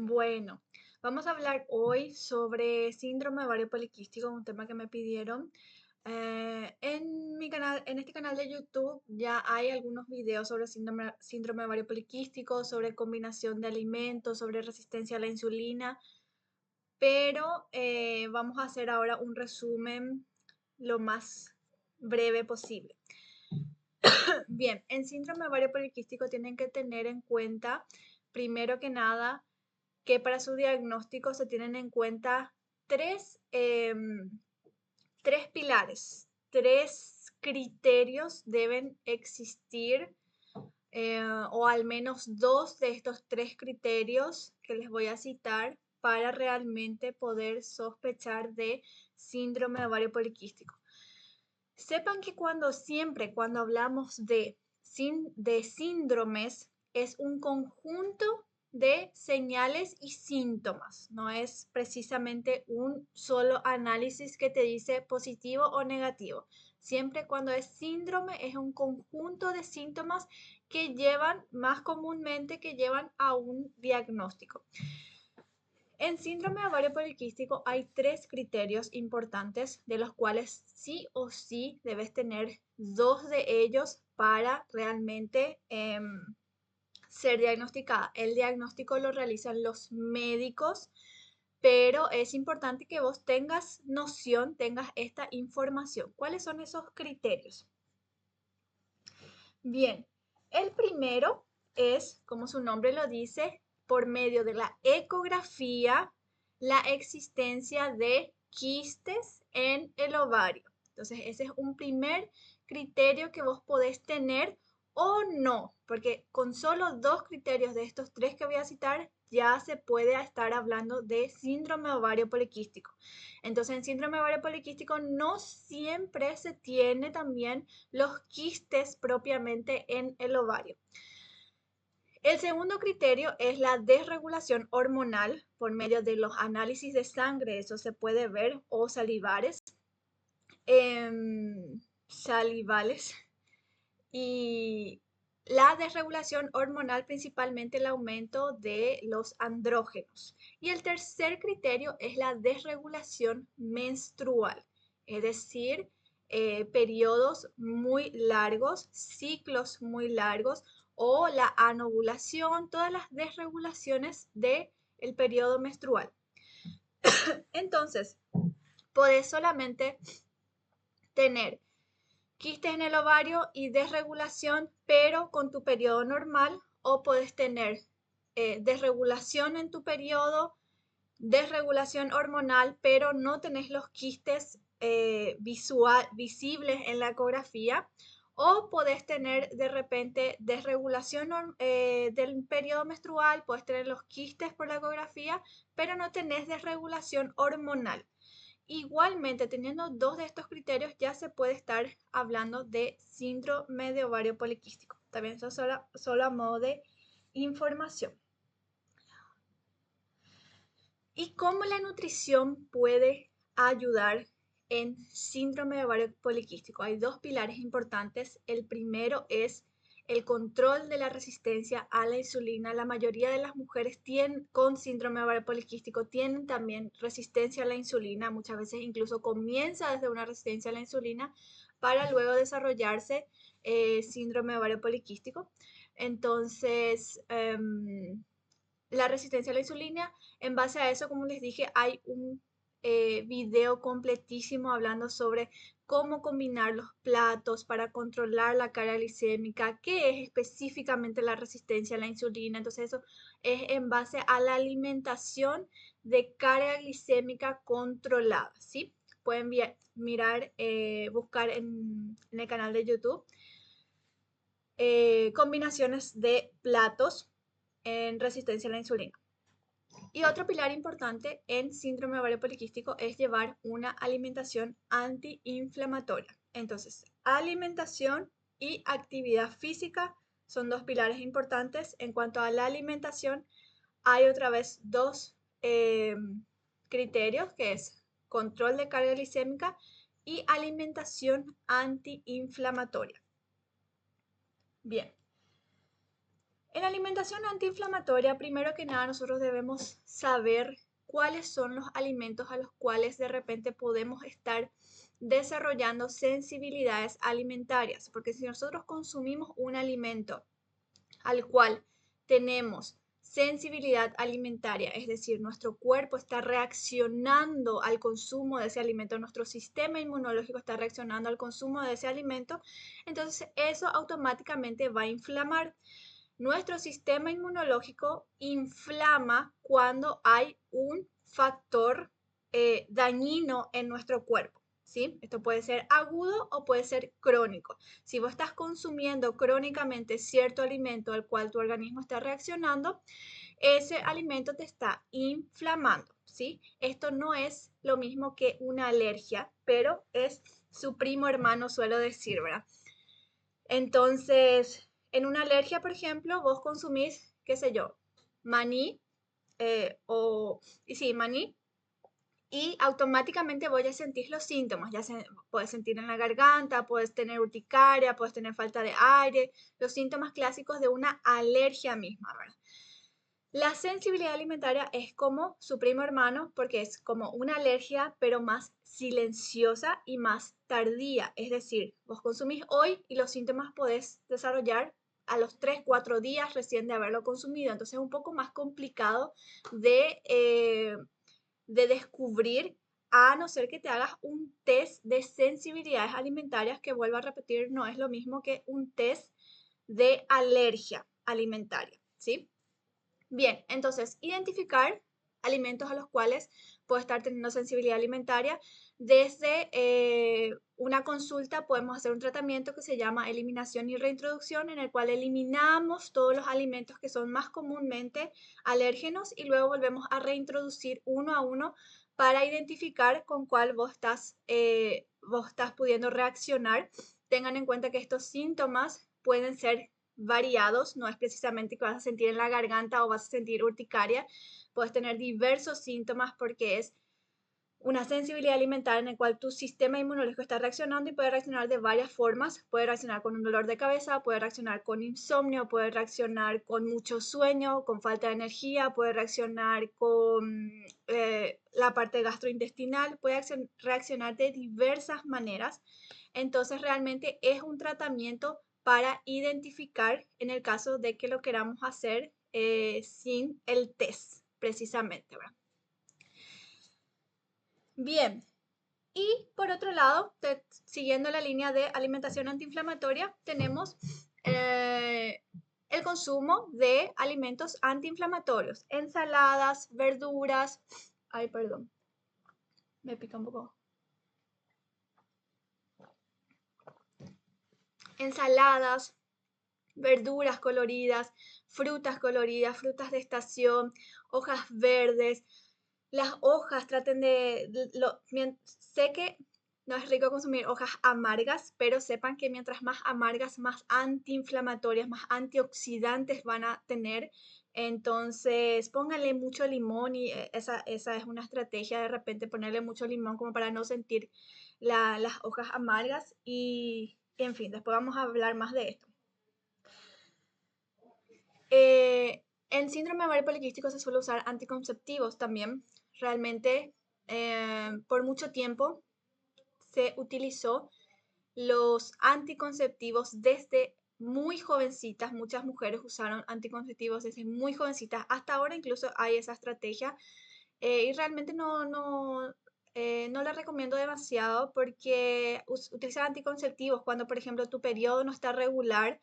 Bueno, vamos a hablar hoy sobre síndrome de ovario poliquístico, un tema que me pidieron. En mi canal, en este canal de YouTube ya hay algunos videos sobre síndrome de ovario poliquístico, sobre combinación de alimentos, sobre resistencia a la insulina, pero vamos a hacer ahora un resumen lo más breve posible. Bien, en síndrome de ovario poliquístico tienen que tener en cuenta, primero que nada, que para su diagnóstico se tienen en cuenta tres, tres pilares, tres criterios deben existir, o al menos dos de estos tres criterios que les voy a citar para realmente poder sospechar de síndrome de ovario poliquístico. Sepan que cuando hablamos de síndromes, es un conjunto de señales y síntomas. No es precisamente un solo análisis que te dice positivo o negativo. Siempre cuando es síndrome es un conjunto de síntomas que más comúnmente, que llevan a un diagnóstico. En síndrome de ovario poliquístico hay tres criterios importantes de los cuales sí o sí debes tener dos de ellos para realmente ser diagnosticada. El diagnóstico lo realizan los médicos, pero es importante que vos tengas noción, tengas esta información. ¿Cuáles son esos criterios? Bien, el primero es, como su nombre lo dice, por medio de la ecografía, la existencia de quistes en el ovario. Entonces, ese es un primer criterio que vos podés tener o no, porque con solo dos criterios de estos tres que voy a citar, ya se puede estar hablando de síndrome ovario poliquístico. Entonces, en síndrome ovario poliquístico no siempre se tiene también los quistes propiamente en el ovario. El segundo criterio es la desregulación hormonal por medio de los análisis de sangre, eso se puede ver, o salivales. Y la desregulación hormonal, principalmente el aumento de los andrógenos. Y el tercer criterio es la desregulación menstrual, es decir, periodos muy largos, ciclos muy largos o la anovulación, todas las desregulaciones del periodo menstrual. Entonces, podés solamente tener quistes en el ovario y desregulación, pero con tu periodo normal, o puedes tener desregulación en tu periodo, desregulación hormonal, pero no tenés los quistes visibles en la ecografía, o podés tener de repente desregulación del periodo menstrual, puedes tener los quistes por la ecografía, pero no tenés desregulación hormonal. Igualmente, teniendo dos de estos criterios, ya se puede estar hablando de síndrome de ovario poliquístico. También eso solo a modo de información. ¿Y cómo la nutrición puede ayudar en síndrome de ovario poliquístico? Hay dos pilares importantes. El primero es el control de la resistencia a la insulina. La mayoría de las mujeres con síndrome de ovario poliquístico tienen también resistencia a la insulina. Muchas veces incluso comienza desde una resistencia a la insulina para luego desarrollarse síndrome de ovario poliquístico. Entonces, la resistencia a la insulina, en base a eso, como les dije, hay un video completísimo hablando sobre cómo combinar los platos para controlar la carga glicémica, qué es específicamente la resistencia a la insulina. Entonces eso es en base a la alimentación de carga glicémica controlada, ¿sí? Pueden mirar, buscar en el canal de YouTube combinaciones de platos en resistencia a la insulina. Y otro pilar importante en síndrome de ovario poliquístico es llevar una alimentación antiinflamatoria. Entonces, alimentación y actividad física son dos pilares importantes. En cuanto a la alimentación, hay otra vez dos criterios, que es control de carga glicémica y alimentación antiinflamatoria. Bien. En la alimentación antiinflamatoria, primero que nada, nosotros debemos saber cuáles son los alimentos a los cuales de repente podemos estar desarrollando sensibilidades alimentarias, porque si nosotros consumimos un alimento al cual tenemos sensibilidad alimentaria, es decir, nuestro cuerpo está reaccionando al consumo de ese alimento, nuestro sistema inmunológico está reaccionando al consumo de ese alimento, entonces eso automáticamente va a inflamar. Nuestro sistema inmunológico inflama cuando hay un factor dañino en nuestro cuerpo. ¿Sí? Esto puede ser agudo o puede ser crónico. Si vos estás consumiendo crónicamente cierto alimento al cual tu organismo está reaccionando, ese alimento te está inflamando. ¿Sí? Esto no es lo mismo que una alergia, pero es su primo hermano, suelo decir, ¿verdad? Entonces, en una alergia, por ejemplo, vos consumís, qué sé yo, maní, sí, maní, y automáticamente voy a sentir los síntomas. Puedes sentir en la garganta, puedes tener urticaria, puedes tener falta de aire, los síntomas clásicos de una alergia misma, ¿verdad? La sensibilidad alimentaria es como su primo hermano porque es como una alergia, pero más silenciosa y más tardía. Es decir, vos consumís hoy y los síntomas podés desarrollar a los 3, 4 días recién de haberlo consumido. Entonces es un poco más complicado de, eh, de descubrir, a no ser que te hagas un test de sensibilidades alimentarias, que vuelvo a repetir, no es lo mismo que un test de alergia alimentaria, ¿sí? Bien, entonces, identificar alimentos a los cuales puedo estar teniendo sensibilidad alimentaria. Desde una consulta podemos hacer un tratamiento que se llama eliminación y reintroducción, en el cual eliminamos todos los alimentos que son más comúnmente alérgenos y luego volvemos a reintroducir uno a uno para identificar con cuál vos estás pudiendo reaccionar. Tengan en cuenta que estos síntomas pueden ser variados, no es precisamente que vas a sentir en la garganta o vas a sentir urticaria, puedes tener diversos síntomas porque es una sensibilidad alimentaria en la cual tu sistema inmunológico está reaccionando y puede reaccionar de varias formas. Puede reaccionar con un dolor de cabeza, puede reaccionar con insomnio, puede reaccionar con mucho sueño, con falta de energía, puede reaccionar con la parte gastrointestinal, puede reaccionar de diversas maneras. Entonces realmente es un tratamiento para identificar en el caso de que lo queramos hacer sin el test, precisamente, ¿verdad? Bien, y por otro lado, siguiendo la línea de alimentación antiinflamatoria, tenemos eh, el consumo de alimentos antiinflamatorios, ensaladas, verduras. Ay, perdón, me pica un poco. Ensaladas, verduras coloridas, frutas de estación, hojas verdes. Las hojas traten sé que no es rico consumir hojas amargas, pero sepan que mientras más amargas, más antiinflamatorias, más antioxidantes van a tener. Entonces, pónganle mucho limón y esa es una estrategia de repente ponerle mucho limón como para no sentir las hojas amargas y, en fin, después vamos a hablar más de esto. En síndrome ovario poliquístico se suele usar anticonceptivos también. Realmente, por mucho tiempo se utilizó los anticonceptivos desde muy jovencitas. Muchas mujeres usaron anticonceptivos desde muy jovencitas. Hasta ahora incluso hay esa estrategia. Y realmente no la recomiendo demasiado porque utilizar anticonceptivos cuando, por ejemplo, tu periodo no está regular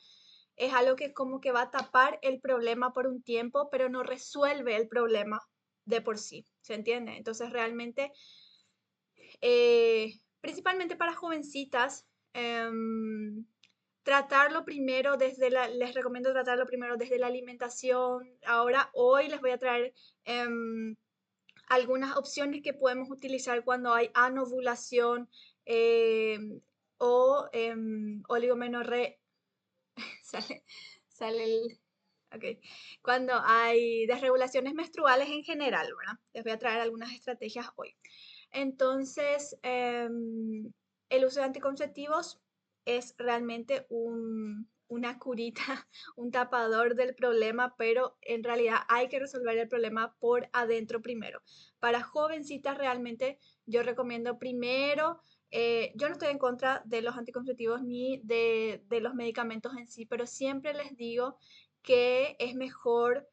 es algo que como que va a tapar el problema por un tiempo, pero no resuelve el problema de por sí, ¿se entiende? Entonces realmente, principalmente para jovencitas, tratarlo primero les recomiendo tratarlo primero desde la alimentación. Ahora, hoy les voy a traer algunas opciones que podemos utilizar cuando hay anovulación o oligomenorrea. Sale, sale el... Ok. Cuando hay desregulaciones menstruales en general, ¿verdad? Les voy a traer algunas estrategias hoy. Entonces, el uso de anticonceptivos es realmente una curita, un tapador del problema, pero en realidad hay que resolver el problema por adentro primero. Para jovencitas realmente yo recomiendo primero, yo no estoy en contra de los anticonceptivos ni de los medicamentos en sí, pero siempre les digo que es mejor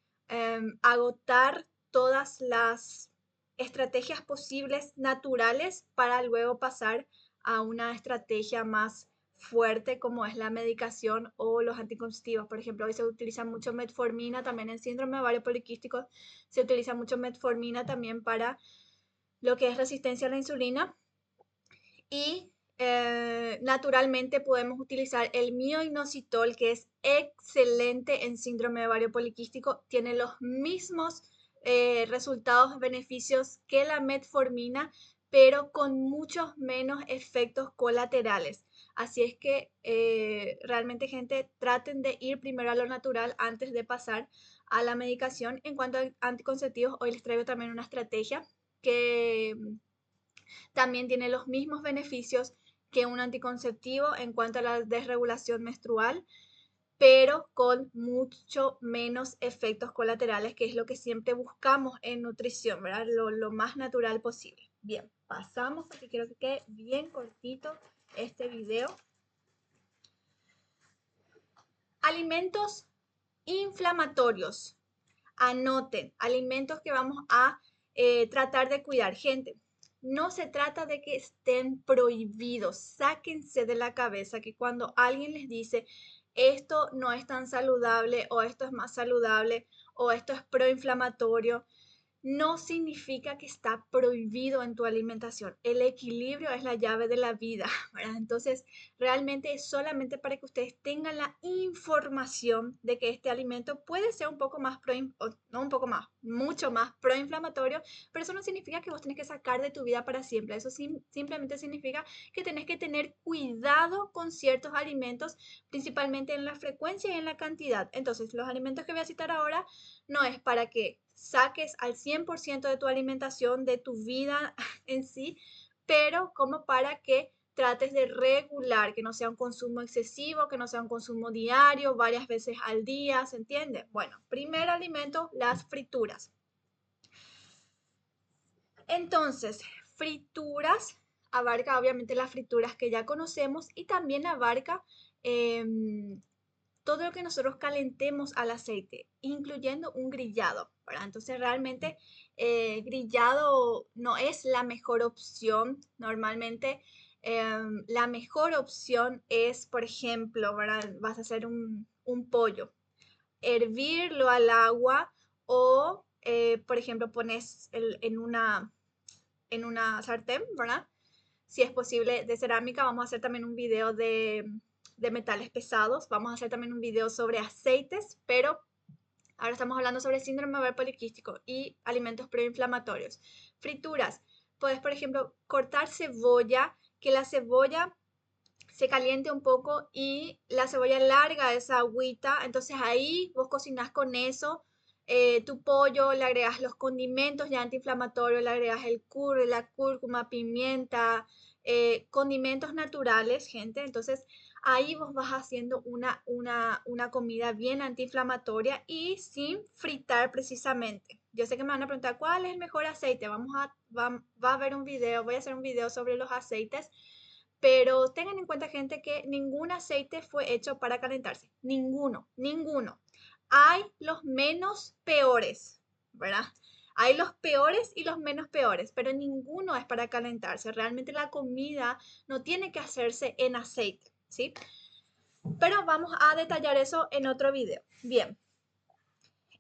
agotar todas las estrategias posibles naturales para luego pasar a una estrategia más fuerte como es la medicación o los anticonceptivos. Por ejemplo, hoy se utiliza mucho metformina también en síndrome de ovario poliquístico, se utiliza mucho metformina también para lo que es resistencia a la insulina y naturalmente podemos utilizar el mioinositol, que es excelente en síndrome de ovario poliquístico, tiene los mismos resultados, beneficios que la metformina, pero con muchos menos efectos colaterales. Así es que realmente, gente, traten de ir primero a lo natural antes de pasar a la medicación. En cuanto a anticonceptivos, hoy les traigo también una estrategia que también tiene los mismos beneficios que un anticonceptivo en cuanto a la desregulación menstrual, pero con mucho menos efectos colaterales, que es lo que siempre buscamos en nutrición, ¿verdad? Lo más natural posible. Bien, pasamos porque quiero que quede bien cortito este video. Alimentos inflamatorios. Anoten, alimentos que vamos a tratar de cuidar. Gente, no se trata de que estén prohibidos. Sáquense de la cabeza que cuando alguien les dice esto no es tan saludable o esto es más saludable o esto es proinflamatorio, no significa que está prohibido en tu alimentación. El equilibrio es la llave de la vida, ¿verdad? Entonces, realmente es solamente para que ustedes tengan la información de que este alimento puede ser un poco más no un poco más, mucho más proinflamatorio, pero eso no significa que vos tenés que sacar de tu vida para siempre. Eso simplemente significa que tenés que tener cuidado con ciertos alimentos, principalmente en la frecuencia y en la cantidad. Entonces, los alimentos que voy a citar ahora no es para que saques al 100% de tu alimentación, de tu vida en sí, pero como para que trates de regular, que no sea un consumo excesivo, que no sea un consumo diario, varias veces al día, ¿se entiende? Bueno, primer alimento, las frituras. Entonces, frituras, abarca obviamente las frituras que ya conocemos y también abarca todo lo que nosotros calentemos al aceite, incluyendo un grillado, ¿verdad? Entonces realmente grillado no es la mejor opción. Normalmente la mejor opción es, por ejemplo, ¿verdad? Vas a hacer un pollo, hervirlo al agua o, por ejemplo, pones en una sartén, ¿verdad? Si es posible, de cerámica. Vamos a hacer también un video de metales pesados. Vamos a hacer también un video sobre aceites, pero ahora estamos hablando sobre síndrome ovario poliquístico y alimentos proinflamatorios. Frituras. Puedes, por ejemplo, cortar cebolla, que la cebolla se caliente un poco y la cebolla larga esa agüita. Entonces ahí vos cocinás con eso tu pollo, le agregas los condimentos ya antiinflamatorios, le agregas el curry, la cúrcuma, pimienta, condimentos naturales, gente. Entonces ahí vos vas haciendo una comida bien antiinflamatoria y sin fritar precisamente. Yo sé que me van a preguntar cuál es el mejor aceite. Va a haber un video, voy a hacer un video sobre los aceites, pero tengan en cuenta, gente, que ningún aceite fue hecho para calentarse. Ninguno, ninguno. Hay los menos peores, ¿verdad? Hay los peores y los menos peores, pero ninguno es para calentarse. Realmente la comida no tiene que hacerse en aceite, ¿sí? Pero vamos a detallar eso en otro video. Bien,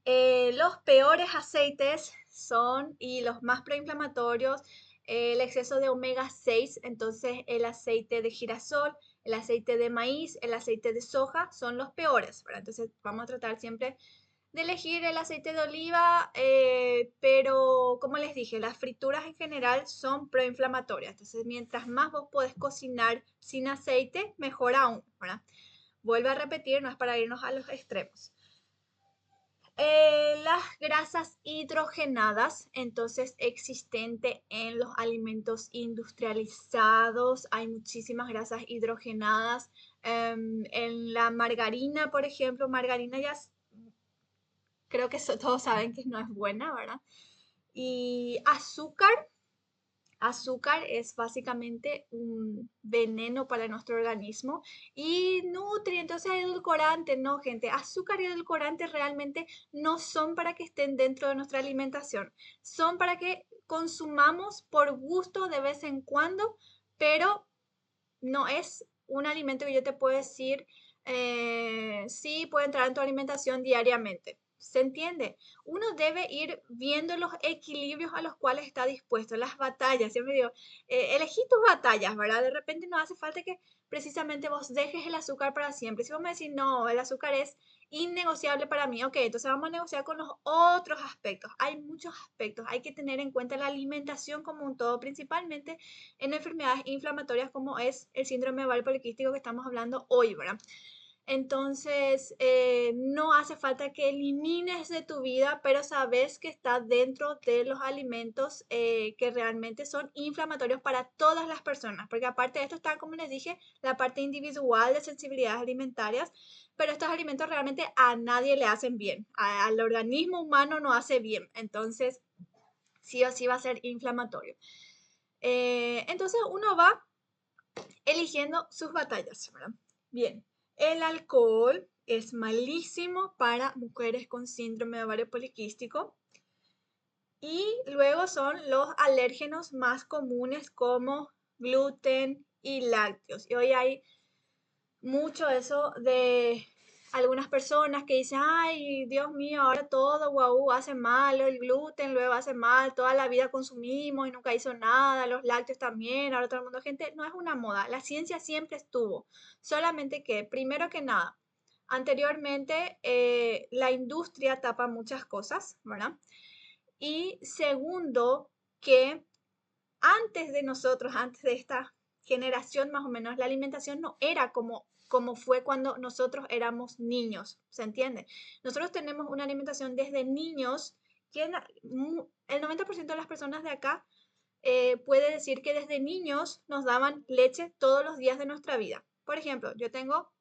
los peores aceites son, y los más proinflamatorios, el exceso de omega 6. Entonces el aceite de girasol, el aceite de maíz, el aceite de soja son los peores, ¿verdad? Entonces vamos a tratar siempre de elegir el aceite de oliva, pero como les dije, las frituras en general son proinflamatorias. Entonces mientras más vos podés cocinar sin aceite, mejor aún, ¿verdad? Vuelvo a repetir, no es para irnos a los extremos. Las grasas hidrogenadas, entonces existente en los alimentos industrializados, hay muchísimas grasas hidrogenadas. En la margarina, por ejemplo, margarina creo que todos saben que no es buena, ¿verdad? Y azúcar es básicamente un veneno para nuestro organismo y nutrientes, o sea, edulcorante, no, gente. Azúcar y edulcorante realmente no son para que estén dentro de nuestra alimentación, son para que consumamos por gusto de vez en cuando, pero no es un alimento que yo te puedo decir, sí puede entrar en tu alimentación diariamente. ¿Se entiende? Uno debe ir viendo los equilibrios a los cuales está dispuesto, las batallas. Siempre digo, elegí tus batallas, ¿verdad? De repente no hace falta que precisamente vos dejes el azúcar para siempre. Si vos me decís, no, el azúcar es innegociable para mí, ok, entonces vamos a negociar con los otros aspectos. Hay muchos aspectos, hay que tener en cuenta la alimentación como un todo, principalmente en enfermedades inflamatorias como es el síndrome ovario poliquístico que estamos hablando hoy, ¿verdad? Entonces, no hace falta que elimines de tu vida, pero sabes que está dentro de los alimentos que realmente son inflamatorios para todas las personas, porque aparte de esto está, como les dije, la parte individual de sensibilidades alimentarias, pero estos alimentos realmente a nadie le hacen bien, al organismo humano no hace bien, entonces sí o sí va a ser inflamatorio. Entonces uno va eligiendo sus batallas, ¿verdad? Bien, el alcohol es malísimo para mujeres con síndrome de ovario poliquístico. Y luego son los alérgenos más comunes como gluten y lácteos. Y hoy hay mucho eso de algunas personas que dicen, ay, Dios mío, ahora todo guau hace mal, el gluten luego hace mal, toda la vida consumimos y nunca hizo nada, los lácteos también, ahora todo el mundo, gente, no es una moda, la ciencia siempre estuvo, solamente que, primero que nada, anteriormente la industria tapa muchas cosas, ¿verdad? Y segundo, que antes de nosotros, antes de esta generación más o menos, la alimentación no era como fue cuando nosotros éramos niños, ¿se entiende? Nosotros tenemos una alimentación desde niños, que el 90% de las personas de acá puede decir que desde niños nos daban leche todos los días de nuestra vida. Por ejemplo, yo tengo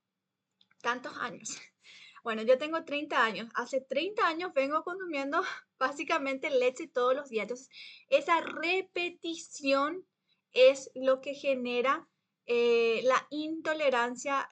tantos años. Bueno, yo tengo 30 años. Hace 30 años vengo consumiendo básicamente leche todos los días. Entonces, esa repetición es lo que genera la intolerancia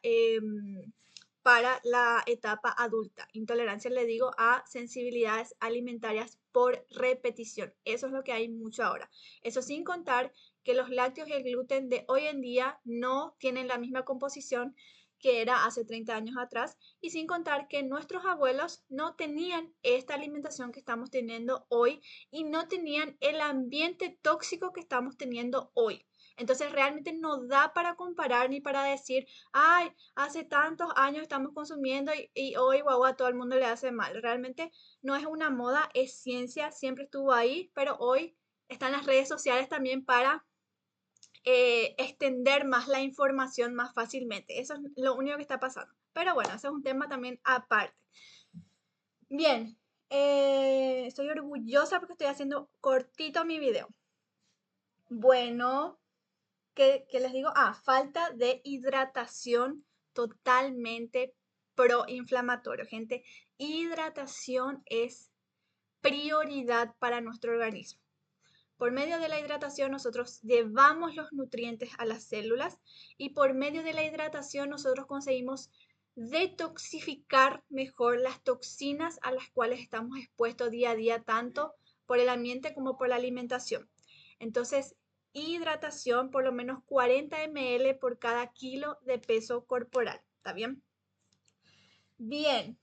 para la etapa adulta. Intolerancia, le digo, a sensibilidades alimentarias por repetición. Eso es lo que hay mucho ahora. Eso sin contar que los lácteos y el gluten de hoy en día no tienen la misma composición que era hace 30 años atrás, y sin contar que nuestros abuelos no tenían esta alimentación que estamos teniendo hoy y no tenían el ambiente tóxico que estamos teniendo hoy. Entonces realmente no da para comparar ni para decir, ay, hace tantos años estamos consumiendo y hoy guau, a todo el mundo le hace mal. Realmente no es una moda, es ciencia, siempre estuvo ahí, pero hoy están las redes sociales también para extender más la información más fácilmente. Eso es lo único que está pasando. Pero bueno, ese es un tema también aparte. Bien, estoy orgullosa porque estoy haciendo cortito mi video. Bueno, ¿qué les digo? Falta de hidratación totalmente proinflamatorio. Gente, hidratación es prioridad para nuestro organismo. Por medio de la hidratación nosotros llevamos los nutrientes a las células y por medio de la hidratación nosotros conseguimos detoxificar mejor las toxinas a las cuales estamos expuestos día a día, tanto por el ambiente como por la alimentación. Entonces, hidratación por lo menos 40 ml por cada kilo de peso corporal. ¿Está bien? Bien.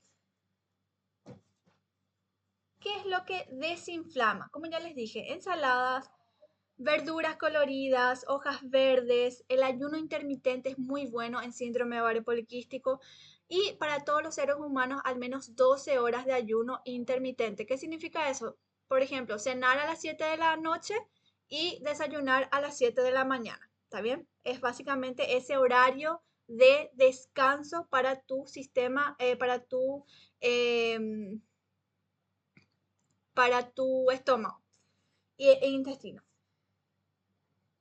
¿Qué es lo que desinflama? Como ya les dije, ensaladas, verduras coloridas, hojas verdes, el ayuno intermitente es muy bueno en síndrome ovario poliquístico y para todos los seres humanos al menos 12 horas de ayuno intermitente. ¿Qué significa eso? Por ejemplo, cenar a las 7 de la noche y desayunar a las 7 de la mañana. ¿Está bien? Es básicamente ese horario de descanso para tu sistema, para tu para tu estómago e intestino.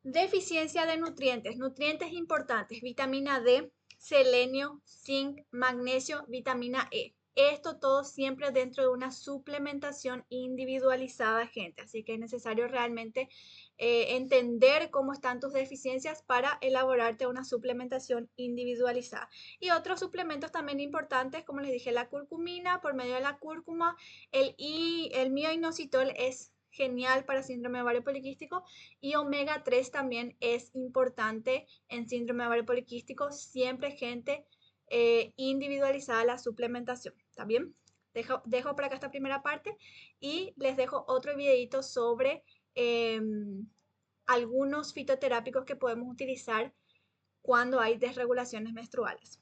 Deficiencia de nutrientes, nutrientes importantes, vitamina D, selenio, zinc, magnesio, vitamina E. Esto todo siempre dentro de una suplementación individualizada, gente. Así que es necesario realmente entender cómo están tus deficiencias para elaborarte una suplementación individualizada. Y otros suplementos también importantes, como les dije, la curcumina, por medio de la cúrcuma, el mioinositol es genial para síndrome de ovario poliquístico y omega 3 también es importante en síndrome de ovario poliquístico. Siempre, gente, individualizada la suplementación. ¿Está bien? Dejo por acá esta primera parte y les dejo otro videito sobre eh, algunos fitoterápicos que podemos utilizar cuando hay desregulaciones menstruales.